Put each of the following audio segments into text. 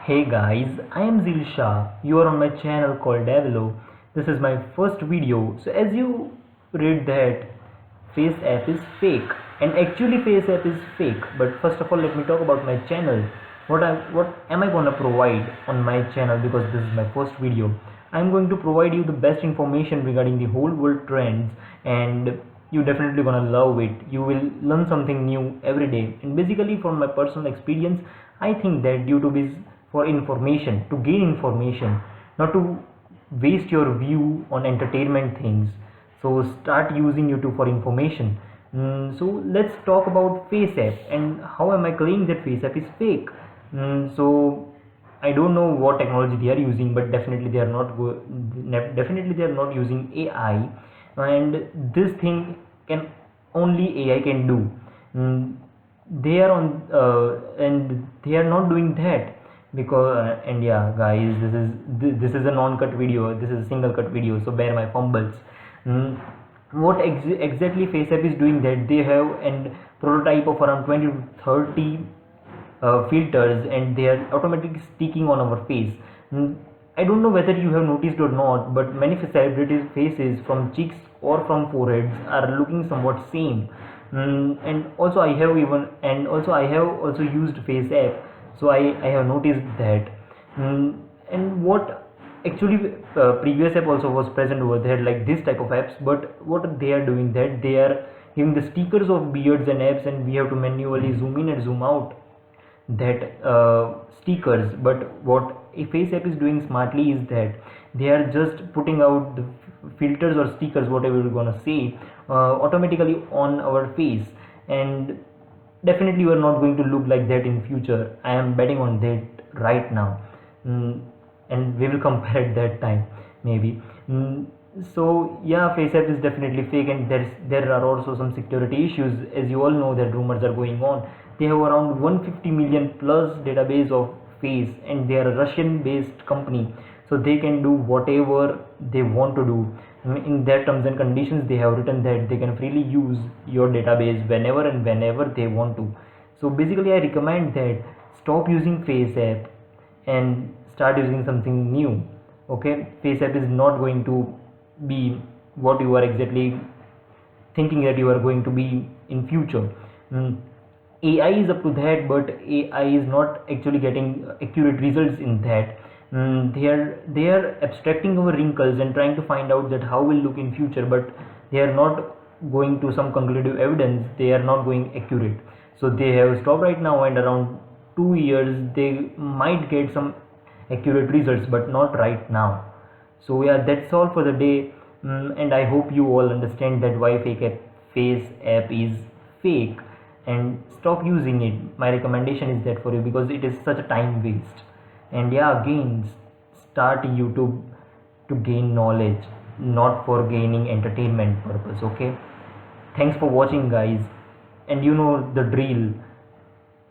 Hey guys, I am Zilsha. You are on my channel called Devilo. This is my first video. So as you read that Face app is fake, and actually Face app is fake. But first of all, let me talk about my channel. What am I gonna provide on my channel, because this is my first video. I'm going to provide you the best information regarding the whole world trends, and you definitely gonna love it. You will learn something new every day. And basically, from my personal experience, I think that YouTube is for information, to gain information, not to waste your view on entertainment things. So start using YouTube for information. So let's talk about Face app and how am I claiming that Face app is fake. So I don't know what technology they are using, but definitely they are not using AI, and this thing can only AI can do. They are on and they are not doing that because and yeah guys, this is a non-cut video, this is a single cut video, so bear my fumbles. What exactly FaceApp is doing, that they have a prototype of around 20 to 30 filters, and they are automatically sticking on our face. I don't know whether you have noticed or not, but many celebrities' faces, from cheeks or from foreheads, are looking somewhat same. And also I have also used Face app, so I have noticed that. And what actually previous app also was present over there, like this type of apps, but what they are doing, that they are giving the stickers of beards and apps, and we have to manually zoom in and zoom out that stickers. But what a Face app is doing smartly is that they are just putting out the filters or stickers, whatever we're gonna say, automatically on our face, and definitely you are not going to look like that in future. I am betting on that right now. And we will compare at that time maybe. So yeah, Face app is definitely fake, and there are also some security issues. As you all know, that rumors are going on. They have around 150 million plus database of face, and they are a Russian based company, so they can do whatever they want to do. In their terms and conditions, they have written that they can freely use your database whenever and whenever they want to. So basically I recommend that stop using Face app and start using something new. Okay, Face app is not going to be what you are exactly thinking that you are going to be in future. AI is up to that, but AI is not actually getting accurate results in that. They are abstracting our wrinkles and trying to find out that how will look in future, but they are not going to some conclusive evidence. They are not going accurate, so they have stopped right now, and around 2 years they might get some accurate results, but not right now. So yeah, that's all for the day. And I hope you all understand that why Face app is fake, and stop using it. My recommendation is that for you, because it is such a time waste. And yeah, again, start YouTube to gain knowledge, not for gaining entertainment purpose. Okay, thanks for watching guys, and you know the drill.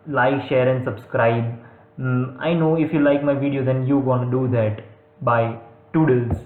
Like, share and subscribe. I know if you like my video, then you gonna do that. Bye. Toodles.